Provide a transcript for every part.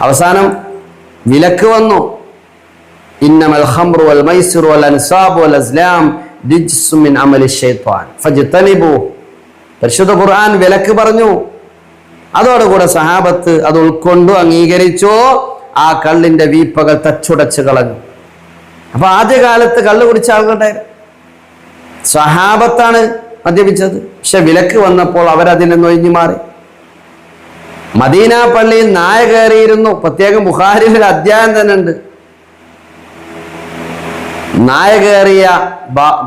അവസാനം വിലക്ക് വന്നു. ഇന്നമൽ ഖംറു വൽ മൈസിറു വൽ അൻസാബു വൽ അസ്ലാം റിജ്സും മിൻ അമലി ശൈത്താൻ ഫജ്തനിബു. പരിശുദ്ധ ഖുർആൻ വിലക്ക് പറഞ്ഞു. അതോടുകൂടെ സഹാബത്ത് അത് ഉൾക്കൊണ്ടു, അംഗീകരിച്ചു. ആ കള്ളിന്റെ വീപ്പകൾ തച്ചുടച്ച് കളഞ്ഞു. അപ്പൊ ആദ്യകാലത്ത് കള്ള് കുടിച്ച ആളുകളുണ്ടായിരുന്നു. സഹാബത്താണ് മദ്യപിച്ചത്. പക്ഷെ വിലക്ക് വന്നപ്പോൾ അവരതിൽ നിന്ന് ഒഴിഞ്ഞു മാറി. മദീന പള്ളിയിൽ നായ കയറിയിരുന്നു. പ്രത്യേകം ബുഖാരിയിൽ അധ്യായം തന്നെ ഉണ്ട്. നായ കയറിയ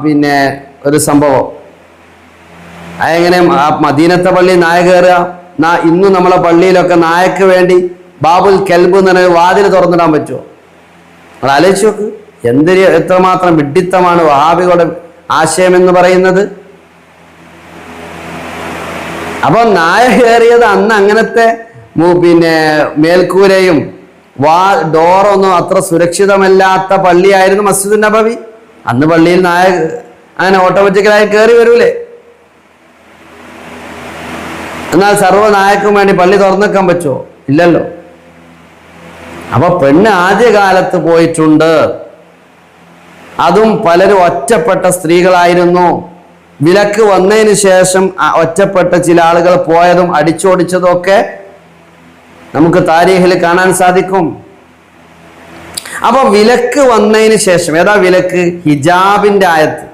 പിന്നെ ഒരു സംഭവം. അതെങ്ങനെ മദീനത്തെ പള്ളി നായ കയറുക? ഇന്നും നമ്മളെ പള്ളിയിലൊക്കെ നായക്ക് വേണ്ടി ബാബുൽ കെൽബ് എന്ന് പറഞ്ഞ വാതിൽ തുറന്നിടാൻ പറ്റുമോ? നമ്മൾ ആലോചിച്ച് നോക്ക്. എത്രമാത്രം വിഡ്ഢിത്തമാണ് വഹാബികളുടെ ആശയം എന്ന് പറയുന്നത്. അപ്പൊ നായ കയറിയത് അന്ന് അങ്ങനത്തെ പിന്നെ മേൽക്കൂരയും ഡോറൊന്നും അത്ര സുരക്ഷിതമല്ലാത്ത പള്ളിയായിരുന്നു മസ്ജിദുൻ നബവി. അന്ന് പള്ളിയിൽ നായ അങ്ങനെ ഓട്ടോമാറ്റിക്കലായി കയറി വരൂലേ? എന്നാൽ സർവ്വ നായക്കും വേണ്ടി പള്ളി തുറന്നിക്കാൻ പറ്റുമോ? ഇല്ലല്ലോ. അപ്പൊ പെണ്ണ് ആദ്യകാലത്ത് പോയിട്ടുണ്ട്. അതും പലരും ഒറ്റപ്പെട്ട സ്ത്രീകളായിരുന്നു. വിലക്ക് വന്നതിന് ശേഷം ഒറ്റപ്പെട്ട ചില ആളുകൾ പോയതും അടിച്ചോടിച്ചതും ഒക്കെ നമുക്ക് താരീഖിൽ കാണാൻ സാധിക്കും. അപ്പൊ വിലക്ക് വന്നതിന് ശേഷം, ഏതാ വിലക്ക്? ഹിജാബിന്റെ ആയത്ത്.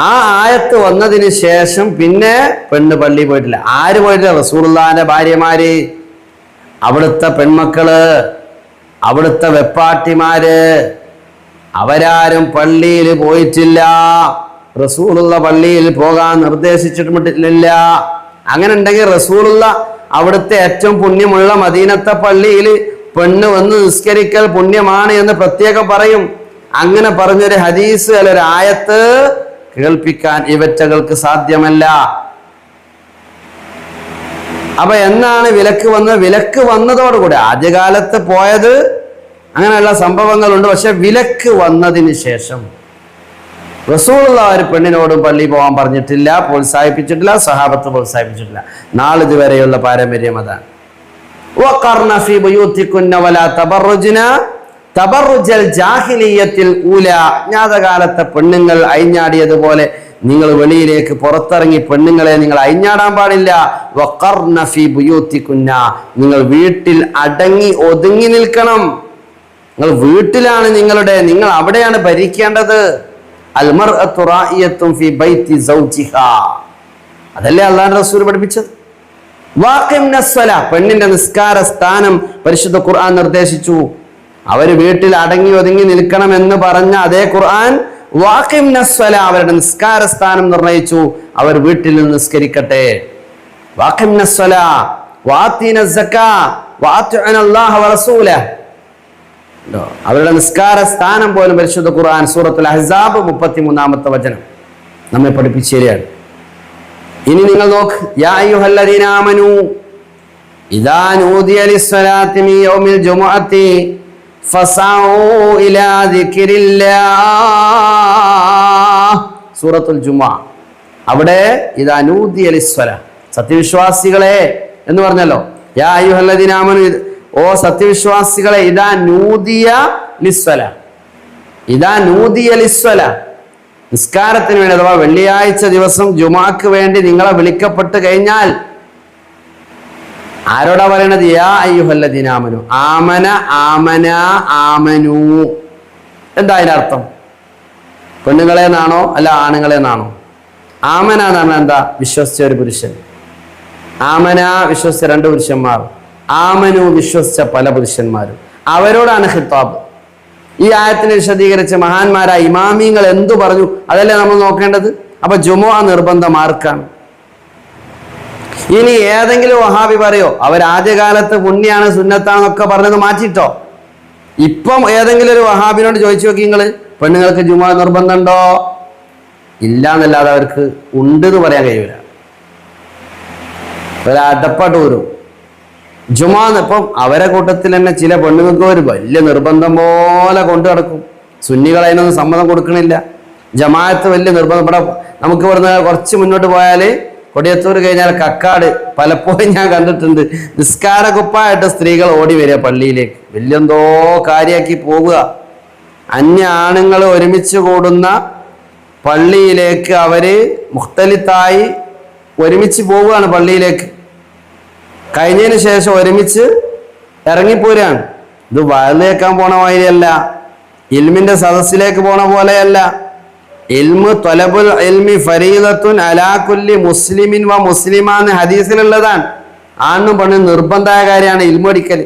ആ ആയത്ത് വന്നതിന് ശേഷം പിന്നെ പെണ്ണ് പള്ളി പോയിട്ടില്ല. ആര് പോയിട്ടില്ല? റസൂലുള്ളാഹിന്റെ ഭാര്യമാര്, അവിടുത്തെ പെൺമക്കള്, അവിടുത്തെ വെപ്പാട്ടിമാര്, അവരാരും പള്ളിയിൽ പോയിട്ടില്ല. റസൂലുള്ള പള്ളിയിൽ പോകാൻ നിർദ്ദേശിച്ചിട്ടില്ല. അങ്ങനെ ഉണ്ടെങ്കിൽ റസൂലുള്ള അവിടുത്തെ ഏറ്റവും പുണ്യമുള്ള മദീനത്തെ പള്ളിയിൽ പെണ്ണ് വന്ന് നിസ്കരിക്കൽ പുണ്യമാണ് എന്ന് പ്രത്യേകം പറയും. അങ്ങനെ പറഞ്ഞൊരു ഹദീസ് അല്ല ഒരു ആയത്ത് കേൾപ്പിക്കാൻ ഇവറ്റകൾക്ക് സാധ്യമല്ല. അപ്പൊ എന്നാണ് വിലക്ക് വന്നത്? വിലക്ക് വന്നതോടുകൂടി, ആദ്യകാലത്ത് പോയത് അങ്ങനെയുള്ള സംഭവങ്ങളുണ്ട്. പക്ഷെ വിലക്ക് വന്നതിന് ശേഷം റസൂലുള്ള ഒരു പെണ്ണിനോടും പള്ളി പോകാൻ പറഞ്ഞിട്ടില്ല, പ്രോത്സാഹിപ്പിച്ചിട്ടില്ല, സഹാബത്ത് പ്രോത്സാഹിപ്പിച്ചിട്ടില്ല. നാളിതുവരെയുള്ള പാരമ്പര്യം അതാണ്. വഖർന ഫീ ബുയൂതികുന്ന വലാ തബറജ്ന തബറുജൽ ജാഹിലിയ്യത്തിൽ ഊല. അജ്ഞാതകാലത്തെ പെണ്ണുങ്ങൾ അഴിഞ്ഞാടിയതുപോലെ നിങ്ങൾ വെളിയിലേക്ക് പുറത്തിറങ്ങി പെണ്ണുങ്ങളെ നിങ്ങൾ അഴിഞ്ഞാടാൻ പാടില്ല. വഖർന ഫീ ബുയൂതികുന്ന, നിങ്ങൾ വീട്ടിൽ അടങ്ങി ഒതുങ്ങി നിൽക്കണം. നിങ്ങൾ വീട്ടിലാണ് നിങ്ങൾ അവിടെയാണ് ഭരിക്കേണ്ടത്. അൽമർഅത്തു റാഇയത്തുൻ ഫീ ബൈതി സൗജിഹാ. അതല്ലേ അല്ലാഹുവിന്റെ റസൂൽ പഠിപ്പിച്ചത്. വാഖിംനസ്സലാ, പെണ്ണിന്റെ നിസ്കാര സ്ഥാനം പരിശുദ്ധ ഖുർആൻ നിർദ്ദേശിച്ചു. അവര് വീട്ടിൽ അടങ്ങി ഒതുങ്ങി നിൽക്കണം എന്ന് പറഞ്ഞ അതേ ഖുർആൻ വാഖിംനസ്സലാ, അവരുടെ നിസ്കാര സ്ഥാനം നിർണയിച്ചു. അവർ വീട്ടിൽ നിന്ന് നിസ്കരിക്കട്ടെ. വാഖിംനസ്സലാ വആതീനസ് സക്കാ വഅത്ഇനല്ലാഹ വറസൂലഹു. അവരുടെ നിസ്കാര സ്ഥാനം പോലും പരിശുദ്ധ ഖുർആൻ സൂറത്തുൽ അഹ്സാബ് 33-ാമത്തെ വചനം നമ്മെ പഠിപ്പിച്ചു തരികയാണ്. ഇനി നിങ്ങൾ നോക്ക്. യാ അയ്യുഹല്ലദീന ആമനൂ ഇദാ നൂദിയ ലിസ്സലാത്തി മിൻ യൗമിൽ ജുമുഅത്തി ഫസഊ ഇലാ ദിക്രില്ലാഹ്. സൂറത്തുൽ ജുമുഅ. അവിടെ ഇദാ നൂദിയ ലിസ്സലാ, സത്യവിശ്വാസികളെ എന്ന് പറഞ്ഞല്ലോ. യാ അയ്യുഹല്ലദീന ആമനൂ, ഓ സത്യവിശ്വാസികളെ, ഇദാ നൂദിയ ലിസ്സലാ, ഇദാ നൂദിയ ലിസ്സലാ, നിസ്കാരത്തിന് വേണ്ടി അഥവാ വെള്ളിയാഴ്ച ദിവസം ജുമാക്ക് വേണ്ടി നിങ്ങളെ വിളിക്കപ്പെട്ട് കഴിഞ്ഞാൽ ആരോടാ പറയണത്? യാ അയ്യുഹല്ലദീന ആമനു. ആമന, ആമന, ആമനു. എന്താ അതിനർത്ഥം? പെണ്ണുങ്ങളെ എന്നാണോ അല്ല ആണുങ്ങളെ എന്നാണോ? ആമന എന്ന് പറഞ്ഞാൽ എന്താ? വിശ്വസിച്ച ഒരു പുരുഷൻ. ആമന വിശ്വസിച്ച 2 പുരുഷന്മാർ, ആമനു വിശ്വസിച്ച പല പുരുഷന്മാരും. അവരോടാണ് ഖിത്താബ്. ഈ ആയത്തിനെ വിശദീകരിച്ച മഹാന്മാരായ ഇമാമിങ്ങൾ എന്തു പറഞ്ഞു? അതല്ലേ നമ്മൾ നോക്കേണ്ടത്. അപ്പൊ ജുമുഅ നിർബന്ധം ആർക്കാണ്? ഇനി ഏതെങ്കിലും വഹാബി പറയോ അവർ ആദ്യകാലത്ത് പുണ്യാണ് സുന്നത്താണെന്നൊക്കെ പറഞ്ഞത് മാറ്റിട്ടോ? ഇപ്പം ഏതെങ്കിലും ഒരു വഹാബിനോട് ചോദിച്ചു നോക്കി നിങ്ങള്, പെണ്ണുങ്ങൾക്ക് ജുമുഅ നിർബന്ധമുണ്ടോ? ഇല്ല എന്നല്ലാതെ അവർക്ക് ഉണ്ട് എന്ന് പറയാൻ കഴിയൂല. ഒരടപ്പാട്ട് വരും ജുമാ. ഇപ്പം അവരെ കൂട്ടത്തിൽ തന്നെ ചില പെണ്ണുങ്ങൾക്ക് ഒരു വലിയ നിർബന്ധം പോലെ കൊണ്ടു നടക്കും. സുന്നികൾ അതിനൊന്നും സമ്മതം കൊടുക്കണില്ല. ജമാഅത്ത് വലിയ നിർബന്ധം. ഇവിടെ നമുക്ക് ഇവിടുന്ന് കുറച്ച് മുന്നോട്ട് പോയാൽ കൊടിയത്തൂർ കഴിഞ്ഞാൽ കക്കാട് പലപ്പോഴും ഞാൻ കണ്ടിട്ടുണ്ട്. നിസ്കാര കുപ്പായിട്ട് സ്ത്രീകൾ ഓടി വരിക പള്ളിയിലേക്ക്, വലിയെന്തോ കാര്യമാക്കി പോവുക. അന്യ ആണുങ്ങൾ ഒരുമിച്ച് കൂടുന്ന പള്ളിയിലേക്ക് അവര് മുഖ്തലിത്തായി ഒരുമിച്ച് പോവുകയാണ്. പള്ളിയിലേക്ക് കഴിഞ്ഞതിന് ശേഷം ഒരുമിച്ച് ഇറങ്ങിപ്പോരാണ്. ഇത് വയല് കേൾക്കാൻ പോണ മാതിരിയല്ല, ഇൽമിന്റെ സദസ്സിലേക്ക് പോണ പോലെയല്ല. ഇൽമു ത്വലബുൽ ഇൽമി ഫരീദത്തുൻ അലാ കുല്ലി മുസ്ലിമിൻ വ മുസ്ലിമ എന്ന് ഹദീസിലുള്ളതാണ്. ആണും പെണ്ണും നിർബന്ധമായ കാര്യമാണ് ഇൽമു പഠിക്കൽ.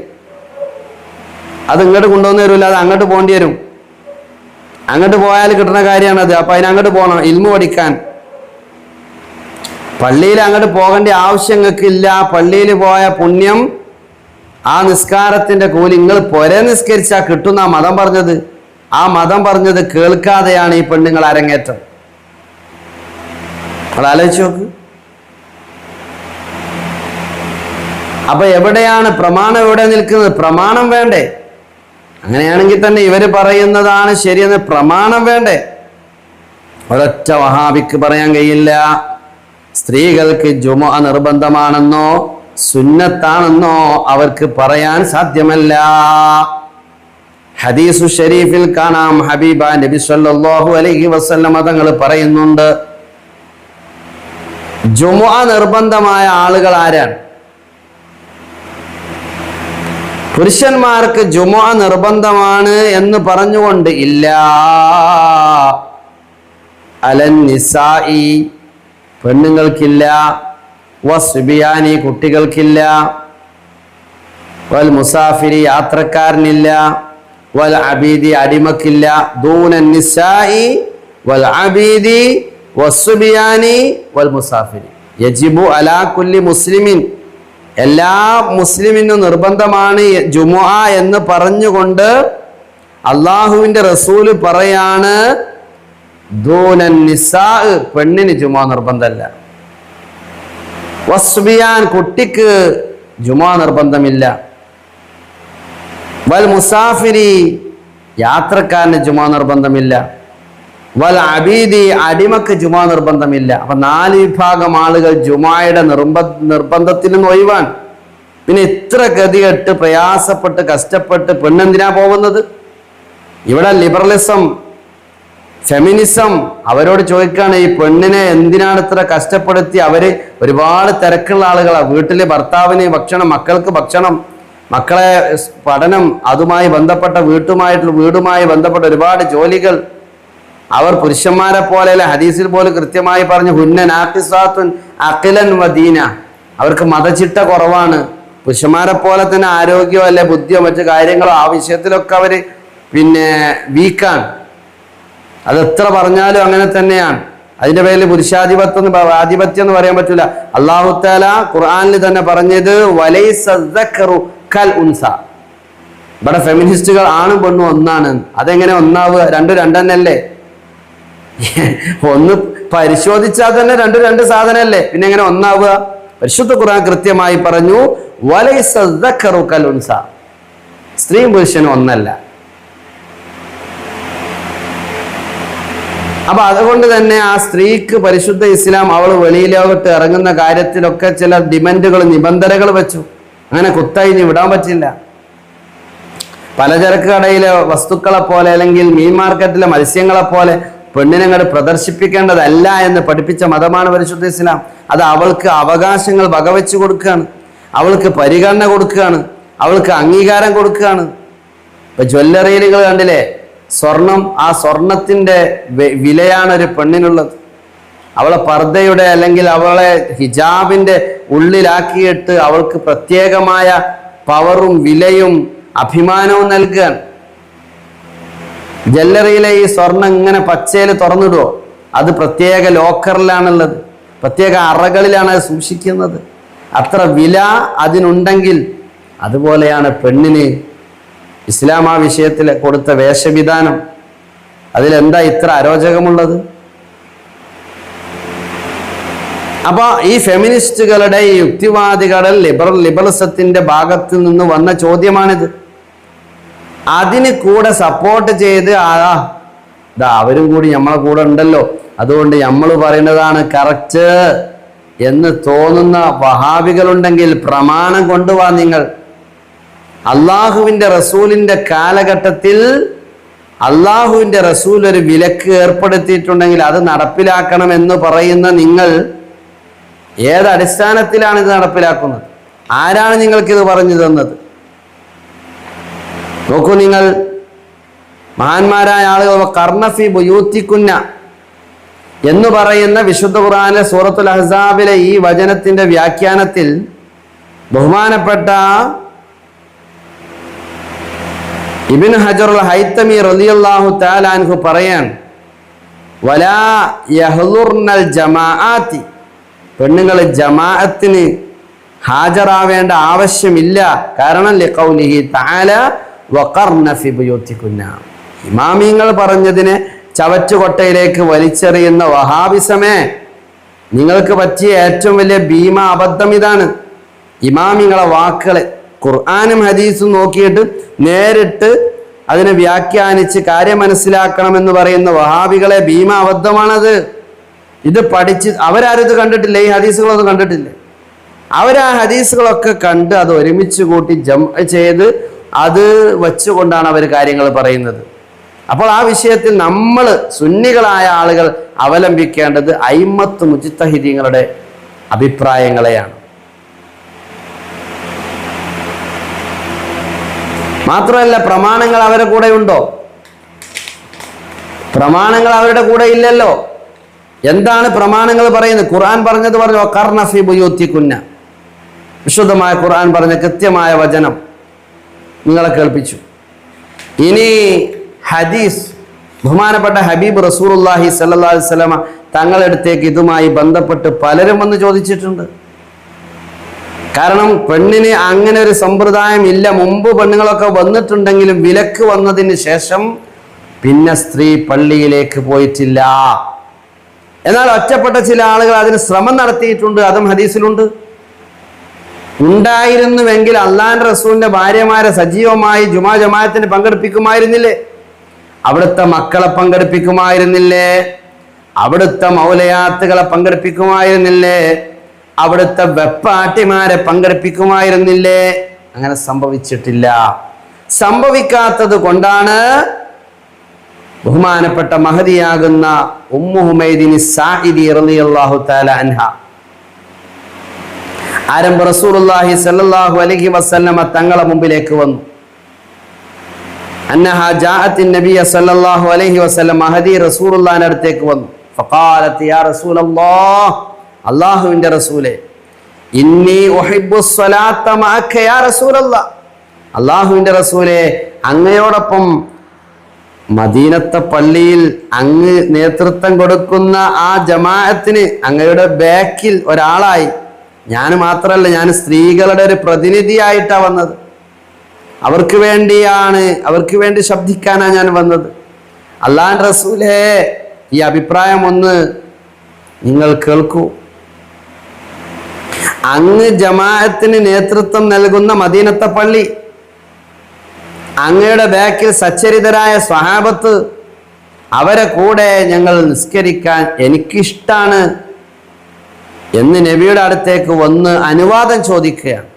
അത് ഇങ്ങോട്ട് കൊണ്ടുവന്ന് തരൂല, അത് അങ്ങോട്ട് പോകേണ്ടി വരും. അങ്ങോട്ട് പോയാൽ കിട്ടുന്ന കാര്യമാണത്. അപ്പൊ അതിനങ്ങോട്ട് പോകണം ഇൽമു പഠിക്കാൻ. പള്ളിയിൽ അങ്ങോട്ട് പോകേണ്ട ആവശ്യം നിങ്ങൾക്കില്ല. പള്ളിയിൽ പോയ പുണ്യം, ആ നിസ്കാരത്തിന്റെ കൂലി നിങ്ങൾ പൊരെ നിസ്കരിച്ചാൽ കിട്ടുന്ന മതം പറഞ്ഞത്. ആ മതം പറഞ്ഞത് കേൾക്കാതെയാണ് ഈ പെണ്ണുങ്ങൾ അരങ്ങേറ്റം. അത് ആലോചിച്ച് നോക്ക്. അപ്പൊ എവിടെയാണ് പ്രമാണം? എവിടെ നിൽക്കുന്നത്? പ്രമാണം വേണ്ടേ? അങ്ങനെയാണെങ്കിൽ തന്നെ ഇവര് പറയുന്നതാണ് ശരിയെന്ന് പ്രമാണം വേണ്ടേ? ഒരൊറ്റ വഹാബിക്ക് പറയാൻ കഴിയില്ല സ്ത്രീകൾക്ക് ജുമുഅ നിർബന്ധമാണെന്നോ സുന്നത്താണെന്നോ അവർക്ക് പറയാൻ സാധ്യമല്ല. ഹദീസു ഷരീഫിൽ കാണാം, ഹബീബ നബി സല്ലല്ലാഹു അലൈഹി വസല്ലം തങ്ങൾ പറയുന്നുണ്ട്, ജുമുഅ നിർബന്ധമായ ആളുകൾ ആരാണ്? പുരുഷന്മാർക്ക് ജുമുഅ നിർബന്ധമാണ് എന്ന് പറഞ്ഞുകൊണ്ട് ഇല്ല അലൻ നിസായി, പെണ്ണുങ്ങൾക്കില്ല, വസ്ബിയാനി, കുട്ടികൾക്കില്ല, വൽ മുസാഫിരി, യാത്രക്കാരനില്ല, വൽ അബീദി, അടിമക്കില്ല, ദൂനൻ നിസായി വൽ അബീദി വസ്ബിയാനി വൽ മുസാഫിരി യജിബു അലാ കുല്ലി മുസ്ലിമിൻ, എല്ലാ മുസ്ലിമിനും നിർബന്ധമാണ് ജുമുഅ എന്ന് പറഞ്ഞുകൊണ്ട് അള്ളാഹുവിന്റെ റസൂല് പറയാണ്, ദൂനൻ നിസാ, പെണ്ണിന് ജുമുഅ നിർബന്ധമല്ല. വസ്ബിയാൻ, കുട്ടിക്ക് ജുമുഅ നിർബന്ധമില്ല. വൽ മുസാഫിരി, യാത്രക്കാരന് ജുമുഅ നിർബന്ധമില്ല. വൽ അബീദി, അടിമക്ക് ജുമുഅ നിർബന്ധമില്ല. അപ്പൊ 4 വിഭാഗം ആളുകൾ ജുമുഅയുടെ നിർബന്ധത്തിൽ നിന്ന് ഒഴിവാണ്. പിന്നെ ഇത്ര ഗതികെട്ട് പ്രയാസപ്പെട്ട് കഷ്ടപ്പെട്ട് പെണ്ണെന്തിനാ പോകുന്നത്? ഇവിടെ ലിബറലിസം, ഫെമിനിസം അവരോട് ചോദിക്കുകയാണ്, ഈ പെണ്ണിനെ എന്തിനാണ് ഇത്ര കഷ്ടപ്പെടുത്തി? അവര് ഒരുപാട് തിരക്കുള്ള ആളുകളാണ്. വീട്ടില് ഭർത്താവിന് ഭക്ഷണം, മക്കൾക്ക് ഭക്ഷണം, മക്കളെ പഠനം, അതുമായി ബന്ധപ്പെട്ട വീടുമായി ബന്ധപ്പെട്ട ഒരുപാട് ജോലികൾ. അവർ പുരുഷന്മാരെ പോലെയല്ല. ഹദീസിൽ പോലും കൃത്യമായി പറഞ്ഞു, ഹുന്ന നാഖിസാത്തുൻ അഖിലൻ വദീന, അവർക്ക് മതചിട്ട കുറവാണ്. പുരുഷന്മാരെ പോലെ തന്നെ ആരോഗ്യമോ അല്ലെ ബുദ്ധിയോ മറ്റു കാര്യങ്ങളോ ആ വിഷയത്തിലൊക്കെ അവര് വീക്കാണ്. അത് എത്ര പറഞ്ഞാലും അങ്ങനെ തന്നെയാണ്. അതിന്റെ പേരിൽ ആധിപത്യം എന്ന് പറയാൻ പറ്റൂല. അല്ലാഹു തആല ഖുർആനിൽ തന്നെ പറഞ്ഞത് വലൈസ ദക്കറു കൽ ഉൻസ, ഇവിടെ ഫെമിനിസ്റ്റുകൾ ആണും പെണ്ണും ഒന്നാണ്. അതെങ്ങനെ ഒന്നാവുക? 2 രണ്ടെണ്ണല്ലേ? ഒന്ന് പരിശോധിച്ചാൽ തന്നെ 2 സാധനല്ലേ, പിന്നെ എങ്ങനെ ഒന്നാവുക? പരിശുദ്ധ ഖുർആൻ കൃത്യമായി പറഞ്ഞു, വലൈസ ദക്കറു കൽ ഉൻസ, സ്ത്രീയും പുരുഷനും ഒന്നല്ല. അപ്പൊ അതുകൊണ്ട് തന്നെ ആ സ്ത്രീക്ക് പരിശുദ്ധ ഇസ്ലാം അവൾ വെളിയിലോട്ട് ഇറങ്ങുന്ന കാര്യത്തിലൊക്കെ ചില ഡിമാൻഡുകൾ, നിബന്ധനകൾ വെച്ചു. അങ്ങനെ കുത്തഴിഞ്ഞ് വിടാൻ പറ്റില്ല. പലചരക്ക് കടയിലെ വസ്തുക്കളെ പോലെ അല്ലെങ്കിൽ മീൻ മാർക്കറ്റിലെ മത്സ്യങ്ങളെ പോലെ പെണ്ണിനെ പ്രദർശിപ്പിക്കേണ്ടതല്ല എന്ന് പഠിപ്പിച്ച മതമാണ് പരിശുദ്ധ ഇസ്ലാം. അത് അവൾക്ക് അവകാശങ്ങൾ വകവെച്ചു കൊടുക്കുകയാണ്, അവൾക്ക് പരിഗണന കൊടുക്കുകയാണ്, അവൾക്ക് അംഗീകാരം കൊടുക്കുകയാണ്. ഇപ്പൊ ജ്വല്ലറിയിൽ നിങ്ങൾ കണ്ടില്ലേ, സ്വർണം, ആ സ്വർണത്തിന്റെ വിലയാണ് ഒരു പെണ്ണിനുള്ളത്. അവളെ പർദ്ദയുടെ അല്ലെങ്കിൽ അവളെ ഹിജാബിന്റെ ഉള്ളിലാക്കിയിട്ട് അവൾക്ക് പ്രത്യേകമായ പവറും വിലയും അഭിമാനവും നൽകുകയാണ്. ജ്വല്ലറിയിലെ ഈ സ്വർണം ഇങ്ങനെ പച്ചയിൽ തുറന്നിടുവോ? അത് പ്രത്യേക ലോക്കറിലാണുള്ളത്, പ്രത്യേക അറകളിലാണ് അത് സൂക്ഷിക്കുന്നത്. അത്ര വില അതിനുണ്ടെങ്കിൽ അതുപോലെയാണ് പെണ്ണിന് ഇസ്ലാം ആ വിഷയത്തിൽ കൊടുത്ത വേഷവിധാനം. അതിലെന്താ ഇത്ര അരോചകമുള്ളത്? അപ്പൊ ഈ ഫെമിനിസ്റ്റുകളുടെ, ഈ യുക്തിവാദികളുടെ ലിബറലിസത്തിന്റെ ഭാഗത്ത് നിന്ന് വന്ന ചോദ്യമാണിത്. അതിന് കൂടെ സപ്പോർട്ട് ചെയ്ത് അവരും കൂടി നമ്മളെ കൂടെ ഉണ്ടല്ലോ, അതുകൊണ്ട് നമ്മൾ പറയുന്നതാണ് കറക്റ്റ് എന്ന് തോന്നുന്ന വഹാബികളുണ്ടെങ്കിൽ പ്രമാണം കൊണ്ടുവാ. നിങ്ങൾ അള്ളാഹുവിൻ്റെ റസൂലിൻ്റെ കാലഘട്ടത്തിൽ അള്ളാഹുവിൻ്റെ റസൂൽ ഒരു വിലക്ക് ഏർപ്പെടുത്തിയിട്ടുണ്ടെങ്കിൽ അത് നടപ്പിലാക്കണം എന്ന് പറയുന്ന നിങ്ങൾ ഏത് അടിസ്ഥാനത്തിലാണ് ഇത് നടപ്പിലാക്കുന്നത്? ആരാണ് നിങ്ങൾക്കിത് പറഞ്ഞു തന്നത്? നോക്കൂ, നിങ്ങൾ മഹാന്മാരായ ആളുകൾ കർണഫി ബുയൂത്തിക്കുന്ന എന്ന് പറയുന്ന വിശുദ്ധ ഖുർആനിലെ സൂറത്തുൽ അഹ്സാബിലെ ഈ വചനത്തിന്റെ വ്യാഖ്യാനത്തിൽ ബഹുമാനപ്പെട്ട ഇബ്നു ഹജറുൽ ഹൈതമി റളിയല്ലാഹു തആല അൻഹു പറയാൻ, വലാ യഹ്ളുർനൽ ജമാഅത്തി, പെണ്ണുങ്ങൾ ജമാഅത്തിന് ഹാജരാവേണ്ട ആവശ്യമില്ല. കാരണം ലിഖൗലിഹി തആല വഖർന ഫി ബുയൂത്തികുന്ന, ഇമാമിങ്ങൾ പറഞ്ഞതിനെ ചവറ്റുകൊട്ടയിലേക്ക് വലിച്ചെറിയുന്ന വഹാബിസമേ, നിങ്ങൾക്ക് പറ്റിയ ഏറ്റവും വലിയ ഭീമ അബദ്ധം ഇതാണ്. ഇമാമിങ്ങളെ വാക്കുകളെ ഖുർആനും ഹദീസും നോക്കിയിട്ട് നേരിട്ട് അതിനെ വ്യാഖ്യാനിച്ച് കാര്യം മനസ്സിലാക്കണമെന്ന് പറയുന്ന വഹാബികളെ ഭീമ അബദ്ധമാണത്. ഇത് പഠിച്ച് അവരാരും ഇത് കണ്ടിട്ടില്ല, ഈ ഹദീസുകളൊന്നും കണ്ടിട്ടില്ല. അവരാ ഹദീസുകളൊക്കെ കണ്ട് അത് ഒരുമിച്ച് കൂട്ടി ചെയ്ത് അത് വെച്ചുകൊണ്ടാണ് അവർ കാര്യങ്ങൾ പറയുന്നത്. അപ്പോൾ ആ വിഷയത്തിൽ നമ്മൾ സുന്നികളായ ആളുകൾ അവലംബിക്കേണ്ടത് അയിമ്മത്ത് മുജ്തഹിദീങ്ങളുടെ അഭിപ്രായങ്ങളെയാണ്. മാത്രമല്ല, പ്രമാണങ്ങൾ അവരുടെ കൂടെ ഉണ്ടോ? പ്രമാണങ്ങൾ അവരുടെ കൂടെ ഇല്ലല്ലോ. എന്താണ് പ്രമാണങ്ങൾ പറയുന്നത്? ഖുർആൻ പറഞ്ഞത് പറഞ്ഞു വഖർന ഫീ ബുയൂത്തികുന്ന, വിശുദ്ധമായ ഖുർആൻ പറഞ്ഞ കൃത്യമായ വചനം നിങ്ങളെ കേൾപ്പിച്ചു. ഇനി ഹദീസ്, ബഹുമാനപ്പെട്ട ഹബീബ് റസൂലുള്ളാഹി സ്വല്ലല്ലാഹു അലൈഹി വസല്ലമ തങ്ങളടുത്തേക്ക് ഇതുമായി ബന്ധപ്പെട്ട് പലരും വന്ന് ചോദിച്ചിട്ടുണ്ട്. കാരണം പെണ്ണിന് അങ്ങനെ ഒരു സമ്പ്രദായം ഇല്ല. മുമ്പ് പെണ്ണുങ്ങളൊക്കെ വന്നിട്ടുണ്ടെങ്കിലും വിലക്ക് വന്നതിന് ശേഷം പിന്നെ സ്ത്രീ പള്ളിയിലേക്ക് പോയിട്ടില്ല. എന്നാൽ ഒറ്റപ്പെട്ട ചില ആളുകൾ അതിന് ശ്രമം നടത്തിയിട്ടുണ്ട്, അതും ഹദീസിലുണ്ട്. ഉണ്ടായിരുന്നുവെങ്കിൽ അള്ളാഹുവിന്റെ റസൂലിന്റെ ഭാര്യമാരെ സജീവമായി ജുമാ ജമാഅത്തിന് പങ്കെടുപ്പിക്കുമായിരുന്നില്ലേ? അവിടുത്തെ മക്കളെ പങ്കെടുപ്പിക്കുമായിരുന്നില്ലേ? അവിടുത്തെ മൗലയാത്തുകളെ പങ്കെടുപ്പിക്കുമായിരുന്നില്ലേ? അവിടുത്തെ വെപ്പാട്ടിമാരെ പങ്കെടുപ്പിക്കുമായിരുന്നില്ലേ? അങ്ങനെ സംഭവിച്ചിട്ടില്ല. സംഭവിക്കാത്തത് കൊണ്ടാണ് ബഹുമാനപ്പെട്ട മഹദിയാകുന്ന ഉമ്മു ഹുമൈദിനി സാഇദി റളിയല്ലാഹു തആല അൻഹ ആരംഭ റസൂലുള്ളാഹി സ്വല്ലല്ലാഹു അലൈഹി വസല്ലമ തങ്ങളെ മുമ്പിലേക്ക് വന്നു. അന്നഹ ജാഅത്തിൻ നബിയ സ്വല്ലല്ലാഹു അലൈഹി വസല്ലം, മഹദി റസൂലുള്ളാഹിന്റെ അടുത്തേക്ക് വന്നു. ഫഖാലത് യാ റസൂലല്ലാഹ്, അല്ലാഹുവിന്റെ റസൂലേ, ഇന്നി ഉഹിബ്ബുസ് സ്വലാത്ത മഅക യാ റസൂലല്ലാഹ്, അല്ലാഹുവിന്റെ റസൂലേ, അങ്ങയോടൊപ്പം മദീനത്തെ പള്ളിയിൽ അങ്ങ് നേതൃത്വം കൊടുക്കുന്ന ആ ജമാഅത്തിന് അങ്ങയുടെ ബാക്കിൽ ഒരാളായി, ഞാൻ മാത്രമല്ല, ഞാൻ സ്ത്രീകളുടെ ഒരു പ്രതിനിധിയായിട്ടാണ് വന്നത്. അവർക്ക് വേണ്ടി ശബ്ദിക്കാനാണ് ഞാൻ വന്നത്. അല്ലാഹുവിന്റെ റസൂലേ, ഈ അഭിപ്രായം ഒന്ന് നിങ്ങൾ കേൾക്കൂ. അങ്ങ് ജമാഅത്തിന് നേതൃത്വം നൽകുന്ന മദീനത്തെ പള്ളി, അങ്ങയുടെ ബാക്കിൽ സച്ചരിതരായ സ്വഹാബത്ത്, അവരെ കൂടെ ഞങ്ങൾ നിസ്കരിക്കാൻ എനിക്കിഷ്ടാണ് എന്ന് നബിയുടെ അടുത്തേക്ക് വന്ന് അനുവാദം ചോദിക്കുകയാണ്.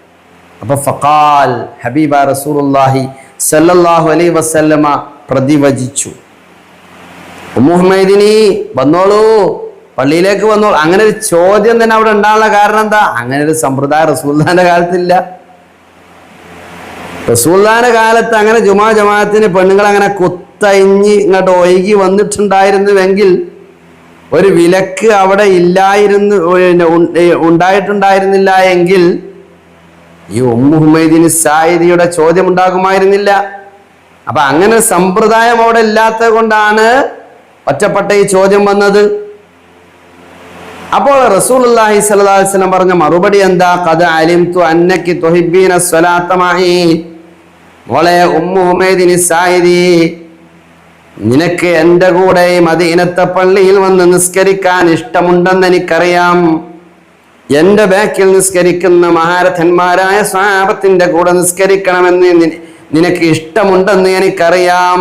അപ്പൊ ഫഖാൽ, ഹബീബ റസൂലുള്ളാഹി സല്ലല്ലാഹു അലൈഹി വസല്ലമ പ്രതിവചിച്ചു, ഉമ്മു ഹുമൈദിനി വന്നോളൂ, പള്ളിയിലേക്ക് വന്നോളൂ. അങ്ങനെ ഒരു ചോദ്യം തന്നെ അവിടെ ഉണ്ടാകാനുള്ള കാരണം എന്താ? അങ്ങനെ ഒരു സമ്പ്രദായം റസൂലുള്ളാഹിന്റെ കാലത്തില്ല. റസൂലുള്ളാഹിന്റെ കാലത്ത് അങ്ങനെ ജുമാ ജമാഅത്തിന് പെണ്ണുങ്ങൾ അങ്ങനെ കുത്തഴിഞ്ഞ് ഇങ്ങോട്ട് ഒഴുകി വന്നിട്ടുണ്ടായിരുന്നുവെങ്കിൽ ഒരു വിലക്ക് അവിടെ ഉണ്ടായിട്ടുണ്ടായിരുന്നില്ല എങ്കിൽ ഈ ഉമ്മു ഹുമൈദിനി സായിദിയുടെ ചോദ്യം ഉണ്ടാകുമായിരുന്നില്ല. അപ്പൊ അങ്ങനെ സമ്പ്രദായം അവിടെ ഇല്ലാത്തത് കൊണ്ടാണ് ഒറ്റപ്പെട്ട ഈ ചോദ്യം വന്നത്. അപ്പോൾ റസൂലുള്ളാഹി സ്വല്ലല്ലാഹു അലൈഹി വസല്ലം പറഞ്ഞ മറുപടി എന്താ? ഖദ് അലിംതു അന്നകി തുഹിബ്ബീന സ്വലാത്ത മഈ, മോളെ ഉമ്മു ഹുമൈദിനി സായിദി, നിനക്ക് എൻ്റെ കൂടെ മദീനത്തെ പള്ളിയിൽ വന്ന് നിസ്കരിക്കാൻ ഇഷ്ടമുണ്ടെന്ന് എനിക്കറിയാം. എൻ്റെ ബാക്കിൽ നിസ്കരിക്കുന്ന മഹാരഥന്മാരായ സ്വഹാബത്തിന്റെ കൂടെ നിസ്കരിക്കണമെന്ന് നിനക്ക് ഇഷ്ടമുണ്ടെന്ന് എനിക്കറിയാം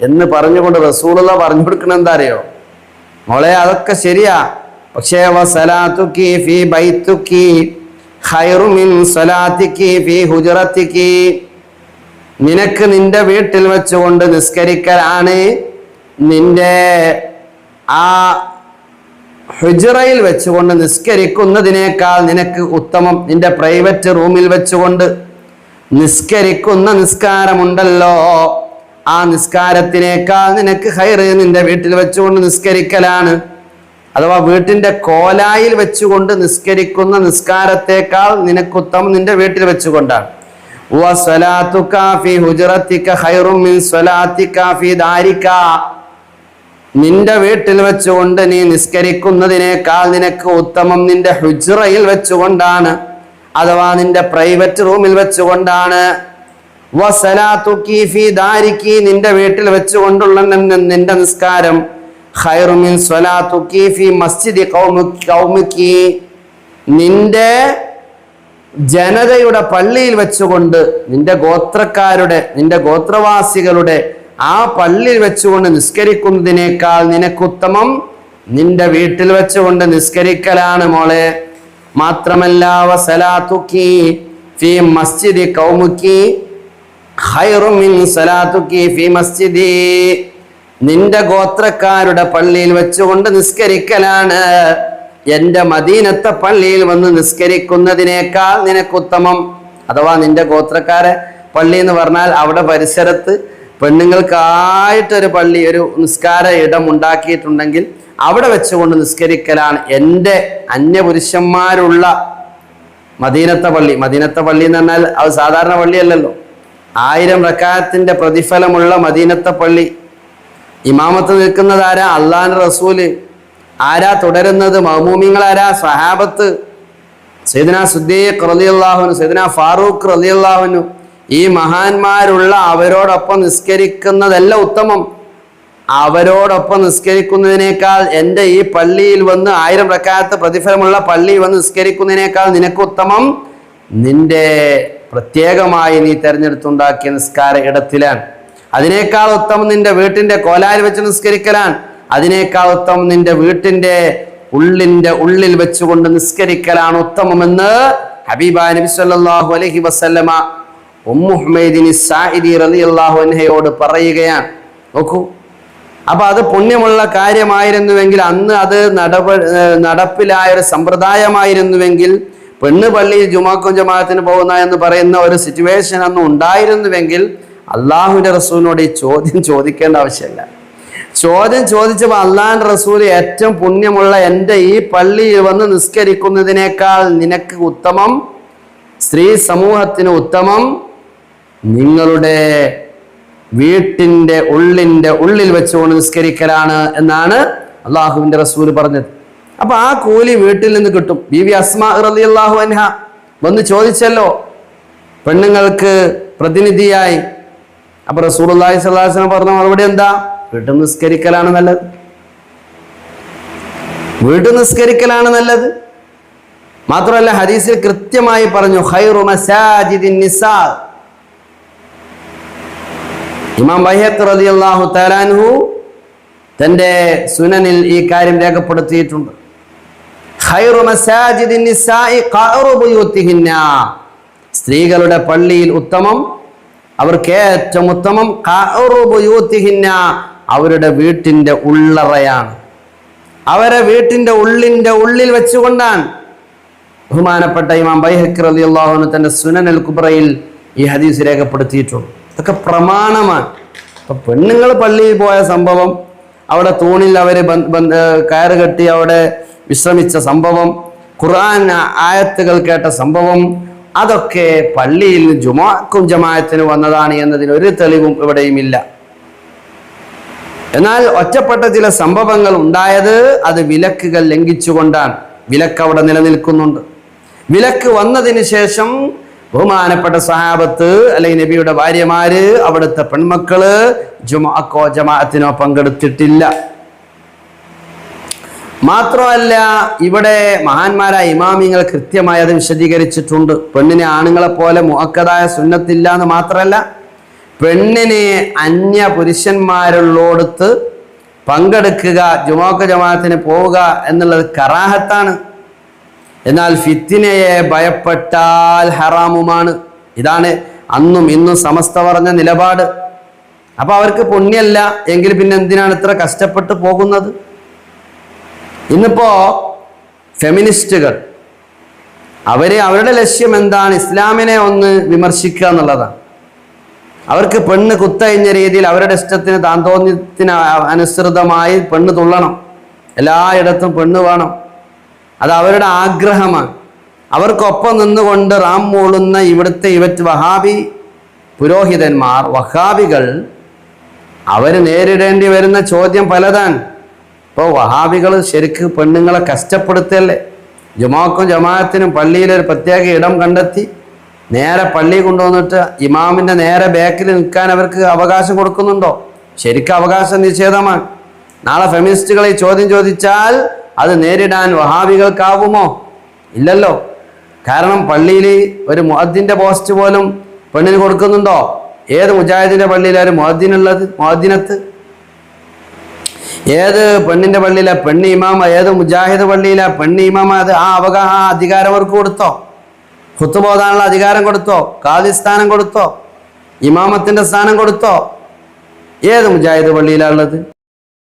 എന്ന് പറഞ്ഞുകൊണ്ട് റസൂലുള്ള പറഞ്ഞു കൊടുക്കണം. എന്താ അറിയോ? മോളെ, അതൊക്കെ ശരിയാ, പക്ഷേ വസലാതുകി ഫീ ബൈതുകി ഖൈറു മിൻ സലാതികി ഫീ ഹുജ്റതികി, നിനക്ക് നിന്റെ വീട്ടിൽ വെച്ചുകൊണ്ട് നിസ്കരിക്കലാണ് നിന്റെ ആ ഹുജ്റയിൽ വെച്ചുകൊണ്ട് നിസ്കരിക്കുന്നതിനേക്കാൾ നിനക്ക് ഉത്തമം. നിന്റെ പ്രൈവറ്റ് റൂമിൽ വെച്ചുകൊണ്ട് നിസ്കരിക്കുന്ന നിസ്കാരമുണ്ടല്ലോ, ആ നിസ്കാരത്തിനേക്കാൾ നിനക്ക് ഖൈറ് നിന്റെ വീട്ടിൽ വെച്ചുകൊണ്ട് നിസ്കരിക്കലാണ്. അഥവാ വീട്ടിന്റെ കോലായിൽ വെച്ചുകൊണ്ട് നിസ്കരിക്കുന്ന നിസ്കാരത്തേക്കാൾ നിനക്ക് ഉത്തമം നിന്റെ വീട്ടിൽ വെച്ചുകൊണ്ടാണ്. വസലാതുക ഫീ ഹുജ്റതിക ഖൈറു മിൻ സ്വലാതിക ഫീ ദാരിക, നിന്റെ വീട്ടിൽ വെച്ചുകൊണ്ട് നീ നിസ്കരിക്കുന്നതിനേക്കാൾ നിനക്ക് ഉത്തമം നിന്റെ ഹുജ്റയിൽ വെച്ചുകൊണ്ടാണ്, അഥവാ നിന്റെ പ്രൈവറ്റ് റൂമിൽ വെച്ചുകൊണ്ടാണ്. വസലാതുകി ഫീ ദാരികി, നിന്റെ വീട്ടിൽ വെച്ചുകൊണ്ടുള്ള നിന്റെ നിസ്കാരം ഖൈറു മിൻ സ്വലാതുകി ഫീ മസ്ജിദി ഖൗമികി, നിന്റെ ജനതയുടെ പള്ളിയിൽ വെച്ചുകൊണ്ട് നിന്റെ ഗോത്രക്കാരുടെ നിന്റെ ഗോത്രവാസികളുടെ ആ പള്ളിയിൽ വെച്ചുകൊണ്ട് നിസ്കരിക്കുന്നതിനേക്കാൾ നിനക്കുത്തമം നിന്റെ വീട്ടിൽ വെച്ചുകൊണ്ട് നിസ്കരിക്കലാണ് മോളെ. മാത്രമല്ല വസലാതുകി ഫീ മസ്ജിദി ഖൗമികി ഖൈറു മിൻ സലാതുകി ഫീ മസ്ജിദി, നിന്റെ ഗോത്രക്കാരുടെ പള്ളിയിൽ വെച്ചുകൊണ്ട് നിസ്കരിക്കലാണ് എന്റെ മദീനത്തെ പള്ളിയിൽ വന്ന് നിസ്കരിക്കുന്നതിനേക്കാൾ നിനക്കുത്തമം. അഥവാ നിന്റെ ഗോത്രക്കാരെ പള്ളി എന്ന് പറഞ്ഞാൽ അവിടെ പരിസരത്ത് പെണ്ണുങ്ങൾക്കായിട്ടൊരു പള്ളി, ഒരു നിസ്കാര ഇടം ഉണ്ടാക്കിയിട്ടുണ്ടെങ്കിൽ അവിടെ വെച്ചുകൊണ്ട് നിസ്കരിക്കലാണ് എൻ്റെ അന്യപുരുഷന്മാരുള്ള മദീനത്തെ പള്ളി. മദീനത്തെ പള്ളി എന്ന് പറഞ്ഞാൽ അത് സാധാരണ പള്ളിയല്ലല്ലോ, 1000 റക്അത്തിന്റെ പ്രതിഫലമുള്ള മദീനത്തെ പള്ളി. ഇമാമത്ത് നിൽക്കുന്നത് ആരാ? അള്ളാഹുവിന്റെ റസൂല്. ആരാ തുടരുന്നത്? മഅ്മൂമിങ്ങൾ ആരാ? സ്വഹാബത്ത്. സയ്യിദുനാ സിദ്ദീഖ് റളിയല്ലാഹു അൻഹു, സയ്യിദുനാ ഫാറൂഖ് റളിയല്ലാഹു അൻഹു, ഈ മഹാന്മാരുള്ള അവരോടൊപ്പം നിസ്കരിക്കുന്നതല്ല ഉത്തമം. അവരോടൊപ്പം നിസ്കരിക്കുന്നതിനേക്കാൾ എൻ്റെ ഈ പള്ളിയിൽ വന്ന് 1000 റക്അത്ത് പ്രതിഫലമുള്ള പള്ളിയിൽ വന്ന് നിസ്കരിക്കുന്നതിനേക്കാൾ നിനക്ക് ഉത്തമം നിന്റെ പ്രത്യേകമായി നീ തെരഞ്ഞെടുത്തുണ്ടാക്കിയ നിസ്കാര ഇടത്തിലാണ്. അതിനേക്കാൾ ഉത്തമം നിന്റെ വീട്ടിന്റെ കോലായിൽ വെച്ച് നിസ്കരിക്കലാണ്. അതിനേക്കാൾ ഉത്തമം നിന്റെ വീട്ടിന്റെ ഉള്ളിൽ വെച്ചുകൊണ്ട് നിസ്കരിക്കലാണ് ഉത്തമമെന്ന് ഹബീബായ നബി സല്ലല്ലാഹു അലൈഹി വസല്ലമ ഉമ്മു ഹുമൈദിൻ സാഇദി റളിയല്ലാഹു അൻഹയോട് പറയുകയാണ്. നോക്കൂ, അപ്പൊ അത് പുണ്യമുള്ള കാര്യമായിരുന്നുവെങ്കിൽ, അന്ന് അത് നടപ്പിലായ ഒരു സമ്പ്രദായമായിരുന്നുവെങ്കിൽ, പെണ്ണ് പള്ളിയിൽ ജുമാക്കും ജമാഅത്തിന് പോകുന്ന എന്ന് പറയുന്ന ഒരു സിറ്റുവേഷൻ അന്ന് ഉണ്ടായിരുന്നുവെങ്കിൽ അള്ളാഹുവിന്റെ റസൂലിനോട് ഈ ചോദ്യം ചോദിക്കേണ്ട ആവശ്യമില്ല. ചോദ്യം ചോദിച്ചപ്പോൾ അള്ളാഹുവിന്റെ റസൂല് ഏറ്റവും പുണ്യമുള്ള എൻ്റെ ഈ പള്ളിയിൽ വന്ന് നിസ്കരിക്കുന്നതിനേക്കാൾ നിനക്ക് ഉത്തമം, സ്ത്രീ സമൂഹത്തിന് ഉത്തമം നിങ്ങളുടെ വീട്ടിന്റെ ഉള്ളിൽ വെച്ചുകൊണ്ട് നിസ്കരിക്കലാണ് എന്നാണ് അള്ളാഹുവിന്റെ റസൂല് പറഞ്ഞത്. അപ്പൊ ആ കൂലി വീട്ടിൽ നിന്ന് കിട്ടും. ബീവി അസ്മാ റളിയല്ലാഹു അൻഹ വന്ന് ചോദിച്ചല്ലോ പെണ്ണുങ്ങൾക്ക് പ്രതിനിധിയായി. അപ്പൊ റസൂലുള്ളാഹി സ്വല്ലല്ലാഹു അലൈഹി വസല്ലം പറഞ്ഞ മറുപടി എന്താ? വീട്ടിൽ നിസ്കരിക്കലാണ് നല്ലത്, വീട്ടിൽ നിസ്കരിക്കലാണ് നല്ലത്. മാത്രമല്ല ഹദീസിൽ കൃത്യമായി പറഞ്ഞു ഖൈറു മസാജിദിൻ നിസാ. ഇമാം ബൈഹഖി റളിയല്ലാഹു തആല അൻഹു തന്റെ സുനനിൽ ഈ കാര്യം രേഖപ്പെടുത്തിയിട്ടുണ്ട്. ഖൈറു മസാജിദിൻ നിസാഇ ഖഅറു ബുയൂതിഹിന്ന, സ്ത്രീകളുടെ പള്ളിയിൽ ഉത്തമം, അവർക്ക് ഏറ്റവും ഉത്തമം ഖഅറു ബുയൂതിഹിന്ന, അവരുടെ വീട്ടിന്റെ ഉള്ളറയാണ്, അവരെ വീട്ടിന്റെ ഉള്ളിൽ വെച്ചുകൊണ്ടാണ്. ബഹുമാനപ്പെട്ട ഇമാം ബൈഹഖി റളിയല്ലാഹു അൻഹു തന്റെ സുനനുൽ കുബ്രയിൽ ഈ ഹദീസ് രേഖപ്പെടുത്തിയിട്ടുണ്ട്. ഇതൊക്കെ പ്രമാണമാണ്. അപ്പൊ പെണ്ണുങ്ങൾ പള്ളിയിൽ പോയ സംഭവം, അവിടെ തൂണിൽ അവര് കയറ് കെട്ടി അവിടെ വിശ്രമിച്ച സംഭവം, ഖുർആൻ ആയത്തുകൾ കേട്ട സംഭവം, അതൊക്കെ പള്ളിയിൽ ജുമുഅക്കും ജമാഅത്തിന് വന്നതാണ് എന്നതിന് ഒരു തെളിവും ഇവിടെയുമില്ല. എന്നാൽ ഒറ്റപ്പെട്ട ചില സംഭവങ്ങൾ ഉണ്ടായത് അത് വിലക്കുകൾ ലംഘിച്ചുകൊണ്ടാണ്. വിലക്ക് അവിടെ നിലനിൽക്കുന്നുണ്ട്. വിലക്ക് വന്നതിന് ശേഷം ബഹുമാനപ്പെട്ട സ്വഹാബത്ത് അല്ലെങ്കിൽ നബിയുടെ ഭാര്യമാര്, അവിടുത്തെ പെൺമക്കള് ജുമുഅക്കോ ജമാഅത്തിനോ പങ്കെടുത്തിട്ടില്ല. മാത്രമല്ല ഇവിടെ മഹാന്മാരായ ഇമാമിങ്ങൾ കൃത്യമായി അത് വിശദീകരിച്ചിട്ടുണ്ട്. പെണ്ണിനെ ആണുങ്ങളെ പോലെ മുഅക്കദായ സുന്നത്തില്ല എന്ന് മാത്രമല്ല, പെണ്ണിനെ അന്യ പുരുഷന്മാരുള്ളോടത്ത് പങ്കെടുക്കുക, ജുമാക്ക് ജമാഅത്തിന് പോവുക എന്നുള്ളത് കറാഹത്താണ്. എന്നാൽ ഫിത്തിനയെ ഭയപ്പെട്ടാൽ ഹറാമുമാണ്. ഇതാണ് അന്നും ഇന്നും സമസ്ത പറഞ്ഞ നിലപാട്. അപ്പൊ അവർക്ക് പുണ്യല്ല എങ്കിൽ പിന്നെ എന്തിനാണ് ഇത്ര കഷ്ടപ്പെട്ട് പോകുന്നത്? ഇന്നിപ്പോ ഫെമിനിസ്റ്റുകൾ അവരുടെ ലക്ഷ്യം എന്താണ്? ഇസ്ലാമിനെ ഒന്ന് വിമർശിക്കുക എന്നുള്ളതാണ്. അവർക്ക് പെണ്ണ് കുത്തഴിഞ്ഞ രീതിയിൽ അവരുടെ ഇഷ്ടത്തിന് താന്തോന്യത്തിന് അനുസൃതമായി പെണ്ണ് തുള്ളണം, എല്ലായിടത്തും പെണ്ണ് വേണം. അത് അവരുടെ ആഗ്രഹമാണ്. അവർക്കൊപ്പം നിന്നുകൊണ്ട് റാം മൂളുന്ന ഇവിടുത്തെ വഹാബി പുരോഹിതന്മാർ, വഹാബികൾ, അവർ നേരിടേണ്ടി വരുന്ന ചോദ്യം പലതാണ്. ഇപ്പോൾ വഹാബികൾ ശരിക്ക് പെണ്ണുങ്ങളെ കഷ്ടപ്പെടുത്തല്ലേ? ജുമാക്കും ജമാഅത്തിനും പള്ളിയിലൊരു പ്രത്യേക ഇടം കണ്ടെത്തി നേരെ പള്ളി കൊണ്ടുവന്നിട്ട് ഇമാമിൻ്റെ നേരെ ബാക്കിൽ നിൽക്കാൻ അവർക്ക് അവകാശം കൊടുക്കുന്നുണ്ടോ? ശരിക്കും അവകാശ നിഷേധമാണ്. നാളെ ഫെമിനിസ്റ്റുകൾ ഈ ചോദ്യം ചോദിച്ചാൽ അത് നേരിടാൻ വഹാബികൾക്കാവുമോ? ഇല്ലല്ലോ. കാരണം പള്ളിയിൽ ഒരു മുഅദ്ദിൻ്റെ പോസ്റ്റ് പോലും പെണ്ണിന് കൊടുക്കുന്നുണ്ടോ? ഏത് മുജാഹിദിൻ്റെ പള്ളിയിലാണ് മുഅദ്ദിനുള്ളത്? മുഅദ്ദിനത്ത് ഏത് പെണ്ണിൻ്റെ പള്ളിയിലാണ് പെണ്ണ് ഇമാമ? ഏത് മുജാഹിദ് പള്ളിയിലാണ് പെണ്ണ് ഇമാമ? അത് ആ അധികാരം അവർക്ക് കൊടുത്തോ? ഖുത്ബ ഓതാനുള്ള അധികാരം കൊടുത്തോ? ഖാദി സ്ഥാനം കൊടുത്തോ? ഇമാമത്തിന്റെ സ്ഥാനം കൊടുത്തോ? ഏത് മുജാഹിദ് പള്ളിയിലാണുള്ളത്?